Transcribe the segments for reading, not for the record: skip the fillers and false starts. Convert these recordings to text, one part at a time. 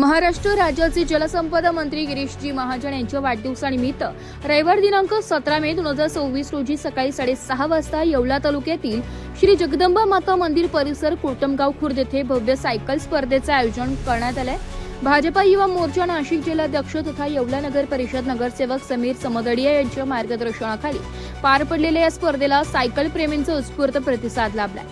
महाराष्ट्र राज्याचे जलसंपदा मंत्री गिरीशजी महाजन यांच्या वाढदिवसानिमित्त रविवार दिनांक 17 मे 2024 रोजी सकाळी 6:30 वाजता येवला तालुक्यातील श्री जगदंबा माता मंदिर परिसर कोटमगाव खुर्द येथे भव्य सायकल स्पर्धेचे आयोजन करण्यात आले। भाजपा युवा मोर्चा नाशिक जिल्हाध्यक्ष तथा येवला नगर परिषद नगरसेवक समीर समदडिया यांच्या मार्गदर्शनाखाली पार पडलेल्या या स्पर्धेला सायकल प्रेमींचा उत्स्फूर्त प्रतिसाद लाभला।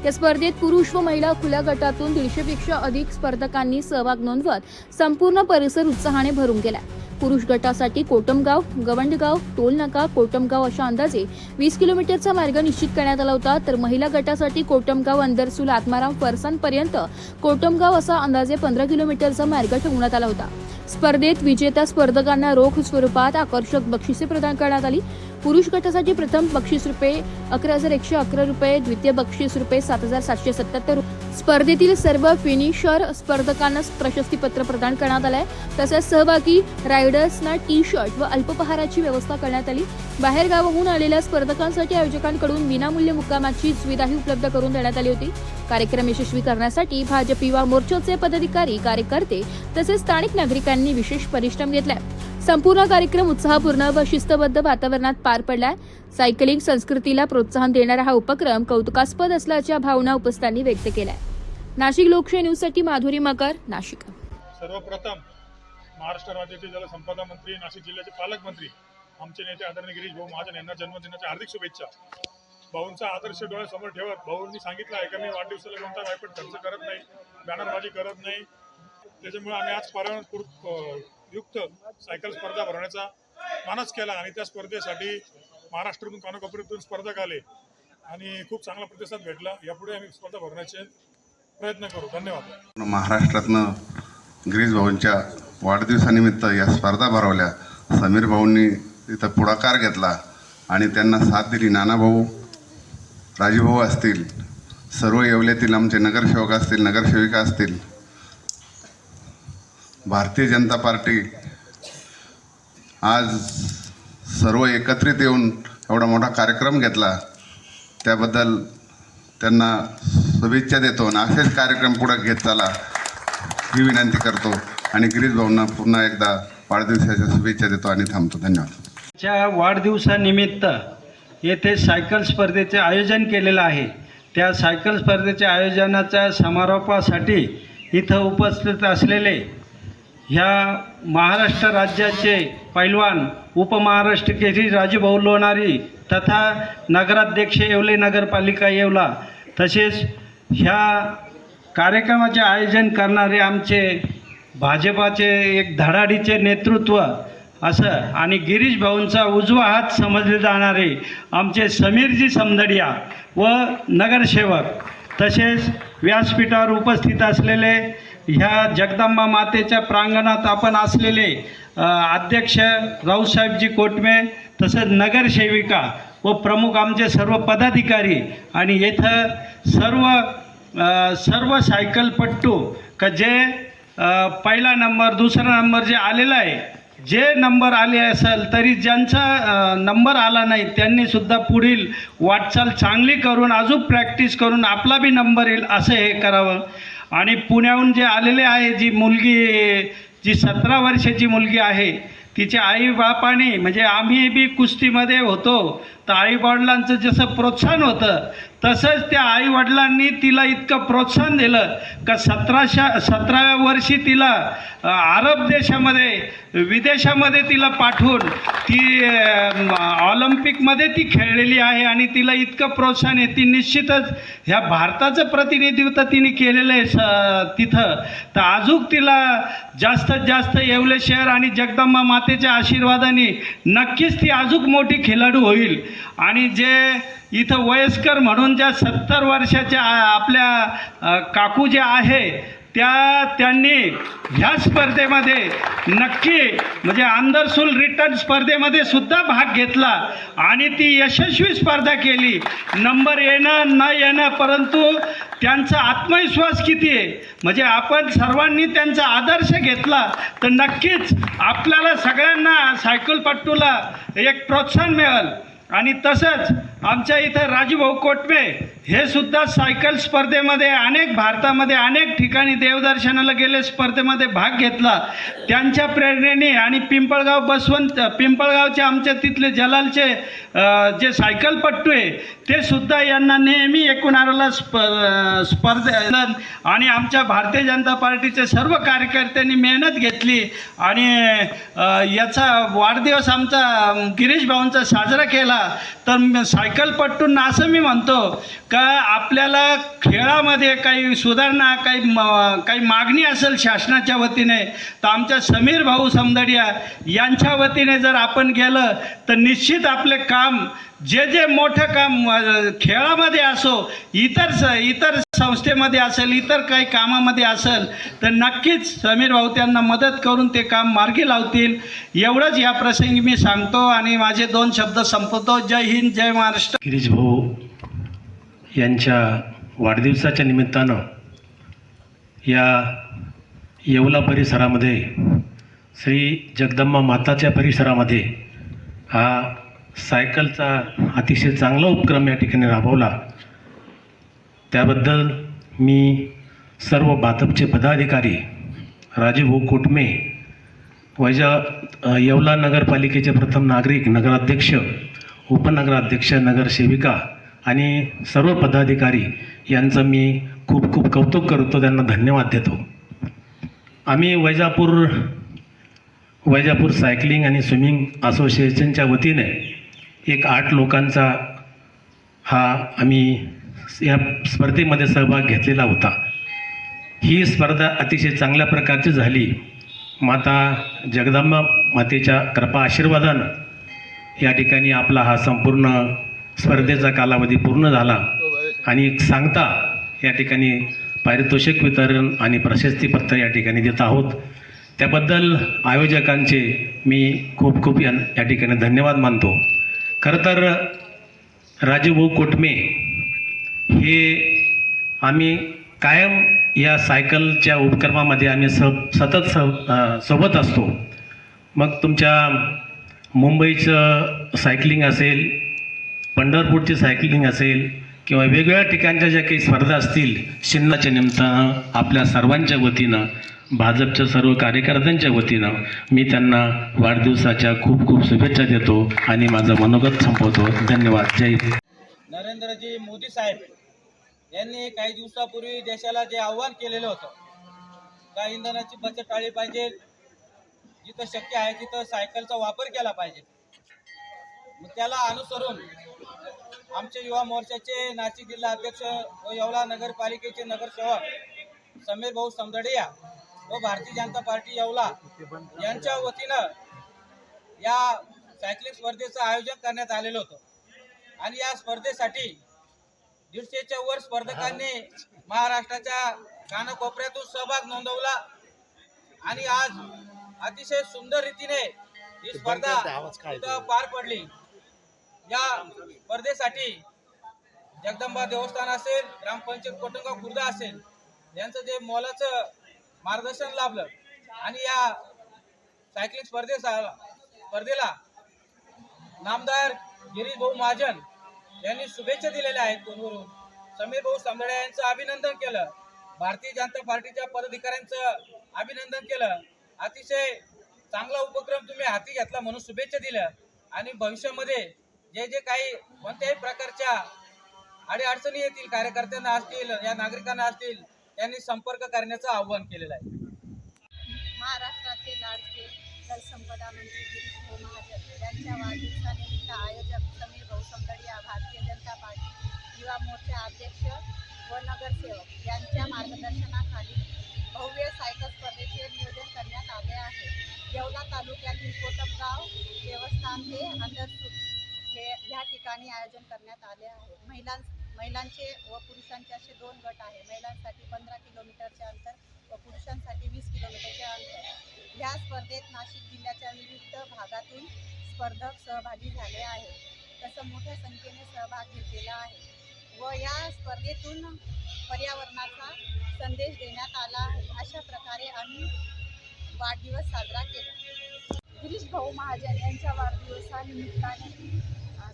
या स्पर्धेत पुरुष व महिला खुल्या गटातून 150 पेक्षा अधिक स्पर्धकांनी सहभाग नोंदवत संपूर्ण परिसर उत्साहाने भरून गेला। पुरुष गटासाठी कोटमगाव, गवंडगाव, टोलनाका, कोटमगाव अशा अंदाजे 20 किलोमीटरचा मार्ग निश्चित करण्यात आला होता, तर महिला गटासाठी कोटमगाव अंदरसूल आत्माराम फरसान पर्यंत कोटमगाव असा अंदाजे 15 किलोमीटरचा मार्ग ठेवण्यात आला होता। स्पर्धेत विजेत्या स्पर्धकांना रोख स्वरूपात आकर्षक बक्षिसे प्रदान करण्यात आली। पुरुष गटासाठी प्रथम बक्षीस रुपये 11,111 रुपये, द्वितीय बक्षीस रुपये 7,777 रुपये। स्पर्धेतील सर्व फिनिशर स्पर्धकांना प्रशस्तीपत्र प्रदान करण्यात आले। तसेच सहभागी रायडर्सना टी-शर्ट व अल्पपहाराची व्यवस्था करण्यात आली। बाहेर गावाहून आलेल्या स्पर्धकांसाठी आयोजकांकडून विनामूल्य मुक्कामाची सुविधाही उपलब्ध करून देण्यात आली होती। कार्यक्रम यशस्वी करण्यासाठी भाजप युवा मोर्चाचे पदाधिकारी, कार्यकर्ते तसेच स्थानिक नागरिकांनी विशेष परिश्रम घेतलाय। संपूर्ण कार्यक्रम उत्साहपूर्ण व शिस्तबद्ध वातावरणात पार पडलाय। सायकलिंग संस्कृतीला प्रोत्साहन देणारा हा उपक्रम कौतुकास्पद असल्याच्या भावना उपस्थितांनी व्यक्त केल्या। नाशिक लोकशाही न्यूजसाठी माधुरी मकर, नाशिक। सर्वप्रथम महाराष्ट्र राज्याचे जलसंपदा मंत्री, नाशिक जिल्ह्याचे पालकमंत्री, आमचे नेते आदरणीय गिरीश भाऊ महाजन यांना जन्मदिनाच्या हार्दिक शुभेच्छा। भाऊंचा आदर्श डोळ्यासमोर ठेवत भाऊंनी सांगितलं आहे की मी वाढदिवसाला कोणता वायपट खर्च करत नाही, बॅनरबाजी करत नाही। त्याच्यामुळे आम्ही आज परवानगी युक्त सायकल स्पर्धा भरवण्याचा मानस केला आणि त्या स्पर्धेसाठी महाराष्ट्रातून कानाकोपऱ्यातून स्पर्धक आले आणि खूप चांगला प्रतिसाद भेटला। यापुढे आम्ही स्पर्धा भरण्याचे प्रयत्न करू। धन्यवाद। महाराष्ट्रातनं गिरीश भाऊंच्या वाढदिवसानिमित्त या स्पर्धा भरवल्या। समीर भाऊंनी इथं पुढाकार घेतला आणि त्यांना साथ दिली। नानाभाऊ, राजूभाऊ असतील, सर्व येवल्यातील आमचे नगरसेवक असतील, नगरसेविका असतील, भारतीय जनता पार्टी आज सर्व एकत्रित येऊन एवढा मोठा कार्यक्रम घेतला, त्याबद्दल त्यांना शुभेच्छा देतो आणि असेच कार्यक्रम पुढे घेत चला ही विनंती करतो आणि गिरीश भाऊंना पुन्हा एकदा वाढदिवसाच्या शुभेच्छा देतो आणि थांबतो। धन्यवाद। च्या वाढदिवसानिमित्त येथे सायकल स्पर्धेचे आयोजन केलेलं आहे। त्या सायकल स्पर्धेच्या आयोजनाच्या समारोपासाठी इथं उपस्थित असलेले ह्या महाराष्ट्र राज्याचे पैलवान, उपमहाराष्ट्र केसरी राजूभाऊ लोणारी तथा नगराध्यक्ष येवले नगरपालिका येवला, तसेच ह्या कार्यक्रमाचे आयोजन करणारे आमचे भाजपाचे एक धडाडीचे नेतृत्व असं आणि गिरीश भाऊंचा उजवा हात समजले जाणारे आमचे समीरजी समदडिया व नगरसेवक, तसेच व्यासपीठावर उपस्थित असलेले ह्या जगदंबा मातेच्या प्रांगणात आपण असलेले अध्यक्ष राऊसाहेबजी कोटमे, तसंच नगरसेविका व प्रमुख आमचे सर्व पदाधिकारी आणि येथं सर्व सायकलपट्टू का जे पहिला नंबर, दुसरा नंबर जे आलेला आहे, जे नंबर आले असेल तरी ज्यांचा नंबर आला नाही त्यांनीसुद्धा पुढील वाटचाल चांगली करून अजून प्रॅक्टिस करून आपला बी नंबर येईल असं हे करावं। आणि पुण्याहून जे आलेले आहे, जी मुलगी, जी 17 वर्षाची मुलगी आहे, तिच्या आईबापाने म्हणजे आम्ही बी कुस्तीमध्ये होतो तर आईवडिलांचं जसं प्रोत्साहन होतं तसंच त्या आईवडिलांनी तिला इतकं प्रोत्साहन दिलं का 17व्या वर्षी तिला अरब देशामध्ये, विदेशामध्ये तिला पाठवून ती ऑलिम्पिकमध्ये ती खेळलेली आहे आणि तिला इतकं प्रोत्साहन आहे। ती निश्चितच ह्या भारताचं प्रतिनिधित्व तिने केलेलं आहे तिथं, तर अजून तिला जास्तीत जास्त येवले शहर आणि जगदंबा मातेच्या आशीर्वादाने नक्कीच ती अजून मोठी खेळाडू होईल। आणि जे इथं वयस्कर म्हणून ज्या 70 वर्षाच्या आपल्या काकू जे आहे त्यांनी ह्या स्पर्धेमध्ये नक्की म्हणजे अंदरसूल रिटर्न स्पर्धेमध्ये सुद्धा भाग घेतला आणि ती यशस्वी स्पर्धा केली। नंबर येणं न येणं, परंतु त्यांचा आत्मविश्वास किती आहे म्हणजे आपण सर्वांनी त्यांचा आदर्श घेतला तर नक्कीच आपल्याला सगळ्यांना सायकलपट्टूला एक प्रोत्साहन मिळेल। आणि तसंच आमच्या इथं राजूभाऊ कोटमे हे सुद्धा सायकल स्पर्धेमध्ये भारतामध्ये अनेक ठिकाणी देवदर्शनाला गेले, स्पर्धेमध्ये भाग घेतला. त्यांच्या प्रेरणेने आणि पिंपळगावचे आमच्या तिथले जलालचे जे सायकलपट्टू आहे ते सुद्धा यांना नेहमी एकूण आलेला स्पर्धे आणि आमच्या भारतीय जनता पार्टीचे सर्व कार्यकर्त्यांनी मेहनत घेतली आणि याचा वाढदिवस आमचा गिरीश भाऊंचा साजरा केला. तर सायकलपट्टूंना असं मी म्हणतो का आपल्याला खेळामध्ये काही सुधारणा, काही मागणी असेल शासनाच्या वतीने, तर आमच्या समीर भाऊ समदडिया यांच्या वतीने जर आपण गेलं तर निश्चित आपले काम जे मोठं काम खेळामध्ये असो, इतर संस्थेमध्ये असेल, इतर काही कामामध्ये असेल तर नक्कीच समीर भाऊ त्यांना मदत करून ते काम मार्गी लावतील. एवढंच या प्रसंगी मी सांगतो आणि माझे 2 शब्द संपवतो. जय हिंद, जय महाराष्ट्र. गिरीश भाऊ यांच्या वाढदिवसाच्या निमित्तानं या येवला परिसरामध्ये, श्री जगदंबा माताच्या परिसरामध्ये हा सायकलचा अतिशय चांगला उपक्रम या ठिकाणी राबवला. त्याबद्दल मी सर्व भाजपचे पदाधिकारी, राजूभाऊ कोटमे, येवला नगरपालिकेचे प्रथम नागरिक, नगराध्यक्ष, उपनगराध्यक्ष, नगरसेविका आणि सर्व पदाधिकारी यांचं मी खूप खूप कौतुक करतो, त्यांना धन्यवाद देतो. आम्ही वैजापूर सायकलिंग आणि स्विमिंग असोसिएशनच्या वतीने एक 8 लोकांचा आम्ही या स्पर्धेमध्ये सहभाग घेतलेला होता. ही स्पर्धा अतिशय चांगल्या प्रकारची झाली. माता जगदंबा मातेच्या कृपा आशीर्वादानं या ठिकाणी आपला हा संपूर्ण स्पर्धेचा कालावधी पूर्ण झाला आणि सांगता या ठिकाणी पारितोषिक वितरण आणि प्रशस्तीपत्र या ठिकाणी देत आहोत. त्याबद्दल आयोजकांचे मी खूप खूप या ठिकाणी धन्यवाद मानतो. खरं तर राजूभाऊ कोटमे हे आम्ही कायम या सायकलच्या उपक्रमामध्ये आम्ही सतत सोबत असतो. मग तुमच्या मुंबईचं सायकलिंग असेल, पंढरपूरची सायकलिंग असेल किंवा वेगवेगळ्या ठिकाणच्या ज्या काही स्पर्धा असतील, शिन्नाच्या निमित्तानं आपल्या सर्वांच्या वतीनं, भाजपच्या सर्व कार्यकर्त्यांच्या वतीनं मी त्यांना वाढदिवसाच्या खूप खूप शुभेच्छा देतो आणि माझं मनोगत संपवतो. धन्यवाद. जय हिंद. नरेंद्रजी मोदी साहेब यांनी काही दिवसापूर्वी देशाला जे आव्हान केलेलं होतं का इंधनाची बचत टाळली पाहिजे, जिथं शक्य आहे तिथं सायकलचा वापर केला पाहिजे. मग त्याला अनुसरून आमचे युवा मोर्चाचे नाशिक जिल्हा अध्यक्ष व येवला नगरपालिकेचे नगरसेवक समीर भाऊ समदडिया व भारतीय जनता पार्टी येवला यांच्या वतीनं या सायकलिंग स्पर्धेचं आयोजन करण्यात आलेलं होतं आणि या स्पर्धेसाठी 150च्या वर स्पर्धकांनी महाराष्ट्राच्या कानाकोपऱ्यातून सहभाग नोंदवला आणि आज अतिशय सुंदर रीतीने ही स्पर्धा पार पडली. या स्पर्धेसाठी जगदंबा देवस्थान असेल, ग्रामपंचायत कोटंगाव खुर्द असेल यांचं जे मोलाचं मार्गदर्शन लाभलं आणि या सायकलिंग स्पर्धेला नामदार गिरीश भाऊ महाजन यांनी शुभेच्छा दिलेल्या आहेत. फोनवरून समीर भाऊ समदडिया यांचं अभिनंदन केलं, भारतीय जनता पार्टीच्या पदाधिकाऱ्यांचं अभिनंदन केलं. अतिशय चांगला उपक्रम तुम्ही हाती घेतला म्हणून शुभेच्छा दिल्या आणि भविष्यामध्ये जे काही कोणत्याही प्रकारच्या अडीअडचणी येतील, कार्यकर्त्यांना असतील या नागरिकांना असतील, त्यांनी संपर्क करण्याचं आवाहन केलेलं आहे. महाराष्ट्राचे लाडके जलसंपदा मंत्री गिरीश भाऊ महाजन यांच्या वाढदिवसानिमित्त आयोजक समीर भाऊ समदडिया, भारतीय जनता पार्टी युवा मोर्चा अध्यक्ष व नगरसेवक यांच्या मार्गदर्शनाखाली भव्य सायकल स्पर्धेचे नियोजन करण्यात आले आहे. येवला तालुक्यातील कोटमगाव देवस्थान ते अंदरसूर ह्या ठिकाणी आयोजन करण्यात आले आहे. महिलांचे व पुरुषांचे असे 2 गट आहे. महिलांसाठी 15 किलोमीटरचे अंतर व पुरुषांसाठी 20 किलोमीटरचे अंतर. ह्या स्पर्धेत नाशिक जिल्ह्याच्या विविध भागातून स्पर्धक सहभागी झाले आहेत. तसं मोठ्या संख्येने सहभाग घेतलेला आहे व या स्पर्धेतून पर्यावरणाचा संदेश देण्यात आला आहे. अशा प्रकारे आम्ही वाढदिवस साजरा केला. गिरीश भाऊ महाजन यांच्या वाढदिवसानिमित्ताने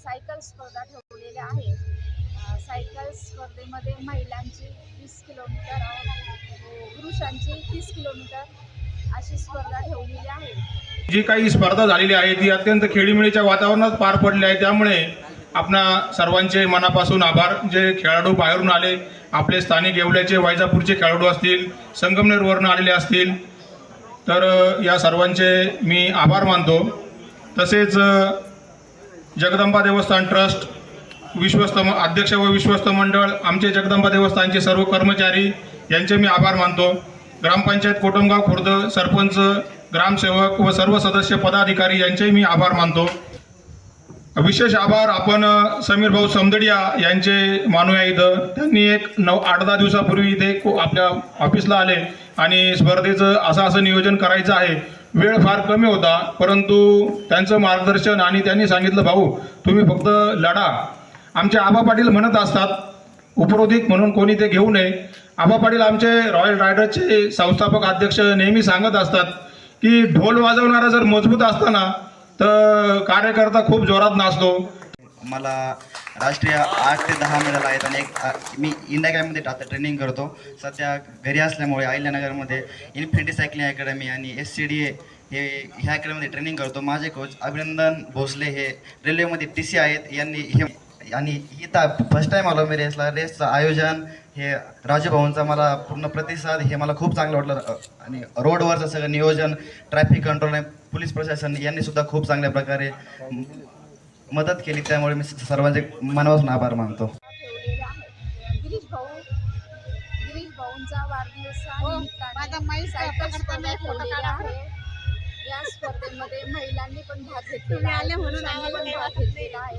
सायकल स्पर्धा ठेवलेल्या आहे. सायकल स्पर्धेमध्ये महिलांची 20 किलोमीटर, पुरुषांची 30 किलोमीटर अशी स्पर्धा ठेवलेली आहे. जी काही स्पर्धा झालेली आहे ती अत्यंत खेळीमेळीच्या वातावरणात पार पडली आहे. त्यामुळे आपणा सर्वांचे मनापासून आभार. जे खेळाडू बाहेरून आले, आपले स्थानिक येवल्याचे वैजापूरचे खेळाडू असतील, संगमनेरवरून आलेले असतील, तर या सर्वांचे मी आभार मानतो. तसेच जगदंबा देवस्थान ट्रस्ट विश्वस्त अध्यक्ष व विश्वस्त मंडळ, आमचे जगदंबा देवस्थानचे सर्व कर्मचारी यांचे मी आभार मानतो. ग्रामपंचायत कोटमगाव खुर्द, सरपंच, ग्रामसेवक व सर्व सदस्य पदाधिकारी यांचेही मी आभार मानतो. विशेष आभार आपण समीर भाऊ समदडिया यांचे मानूया. इथं त्यांनी एक 8-10 दिवसापूर्वी इथे आपल्या ऑफिसला आले आणि स्पर्धेचं असं नियोजन करायचं आहे. वेळ फार कमी होता, परंतु त्यांचं मार्गदर्शन आणि त्यांनी सांगितलं, भाऊ तुम्ही फक्त लढा. आमचे आबा पाटील म्हणत असतात, उपरोधिक म्हणून कोणी ते घेऊ नये. आबा पाटील आमचे रॉयल रायडरचे संस्थापक अध्यक्ष नेहमी सांगत असतात की ढोल वाजवणारा जर मजबूत असताना तर कार्यकर्ता खूप जोरात नाचतो. मला राष्ट्रीय 8 ते 10 मेडल आहेत आणि मी इंडिया गॅममध्ये आता ट्रेनिंग करतो. सध्या घरी असल्यामुळे अहिल्यानगरमध्ये इन्फिनिटी सायकलिंग अकॅडमी आणि SCDA ह्या अकॅडमीमध्ये ट्रेनिंग करतो. माझे कोच अभिनंदन भोसले हे रेल्वेमध्ये TC आहेत. यांनी हे आणि इथं फर्स्ट टाईम आलो मी रेसचं आयोजन हे राजूभाऊंचा मला पूर्ण प्रतिसाद हे मला खूप चांगलं वाटलं. आणि रोडवरचं सगळं नियोजन, ट्रॅफिक कंट्रोल आणि पोलीस प्रशासन यांनी सुद्धा खूप चांगल्या प्रकारे मदत केली. त्यामुळे मी सर्वांचे मनापासून आभार मानतो. ठेवलेल्या आहेत. गिरीश भाऊंचा वाढदिवसानिमित्ताने सायकल स्पर्धा ठेवलेल्या आहे. या स्पर्धेमध्ये महिलांनी पण भाग घेतलेला आहे, पुरुषांनी पण भाग घेतलेला आहे.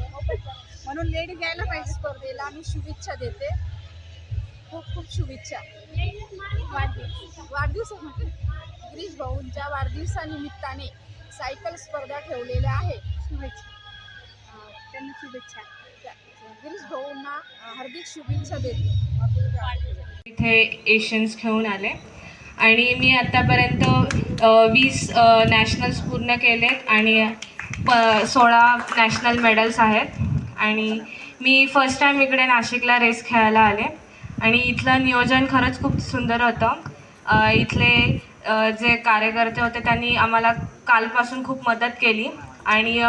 म्हणून लेडीज यायला पाहिजे स्पर्धेला. आणि शुभेच्छा देते, खूप खूप शुभेच्छा. वाढदिवसामध्ये गिरीश भाऊंच्या वाढदिवसानिमित्ताने सायकल स्पर्धा ठेवलेल्या आहे. शुभेच्छा त्यांना, शुभेच्छा. गिरीश भाऊंना हार्दिक शुभेच्छा देते. इथे एशियन्स घेऊन आले आणि मी आत्तापर्यंत 20 नॅशनल्स पूर्ण केलेत आणि 16 नॅशनल मेडल्स आहेत. आणि मी फर्स्ट टाईम इकडे नाशिकला रेस खेळायला आले आणि इथलं नियोजन खरंच खूप सुंदर होतं. इथले जे कार्यकर्ते होते त्यांनी आम्हाला कालपासून खूप मदत केली आणि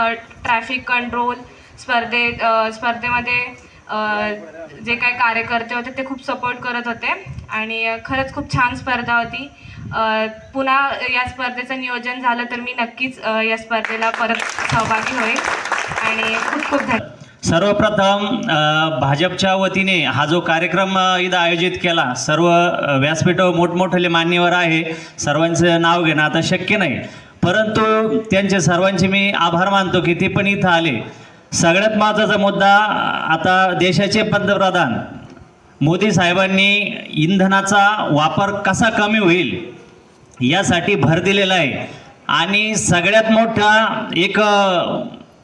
ट्रॅफिक कंट्रोल स्पर्धेमध्ये जे काही कार्यकर्ते होते ते खूप सपोर्ट करत होते आणि खरंच खूप छान स्पर्धा होती. पुन्हा या स्पर्धेचं नियोजन झालं तर मी नक्कीच या स्पर्धेला परत सहभागी होईल आणि खूप खूप धन्यवाद. सर्वप्रथम भाजपच्या वतीने हा जो कार्यक्रम इथं आयोजित केला, सर्व व्यासपीठावर मोठमोठे मान्यवर आहे, सर्वांचं नाव घेणं आता शक्य नाही, परंतु त्यांचे सर्वांचे मी आभार मानतो की ते पण इथं आले. सगळ्यात महत्त्वाचा मुद्दा, आता देशाचे पंतप्रधान मोदी साहेबांनी इंधनाचा वापर कसा कमी होईल यासाठी भर दिलेला आहे आणि सगळ्यात मोठा एक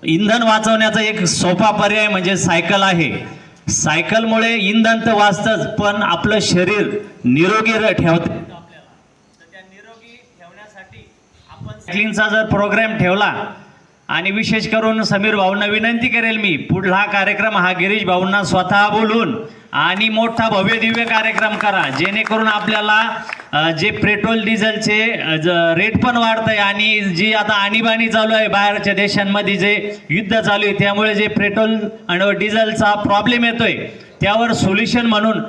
इंधन वाचवण्याचा एक सोपा पर्याय म्हणजे सायकल आहे. सायकलमुळे इंधन तर वाचतंच, पण आपलं शरीर निरोगी ठेवतं. त्या निरोगी ठेवण्यासाठी आपण सायकलिंगचा जर प्रोग्राम ठेवला आणि विशेष करून समीर भाऊंना विनंती करेल मी, पुढला कार्यक्रम हा गिरीश भाऊंना स्वतः बोलून आणि मोठा भव्य दिव्य कार्यक्रम करा, जेणेकरून आपल्याला जे पेट्रोल डिझेलचे रेट पण वाढत आहे आणि जी आता आणीबाणी चालू आहे बाहेरच्या देशांमध्ये, जे युद्ध चालू आहे, त्यामुळे जे पेट्रोल आणि डिझेलचा प्रॉब्लेम येतोय त्यावर सोल्युशन म्हणून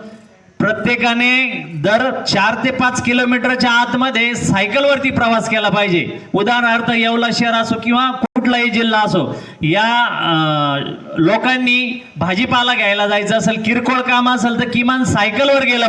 प्रत्येकाने दर 4 ते 5 किलोमीटरच्या आतमध्ये सायकलवरती प्रवास केला पाहिजे. उदाहरणार्थ येवला शहर असो किंवा कुठलाही जिल्हा असो, या लोकांनी भाजीपाला घ्यायला जायचं असेल, किरकोळ काम असेल तर किमान सायकलवर गेलं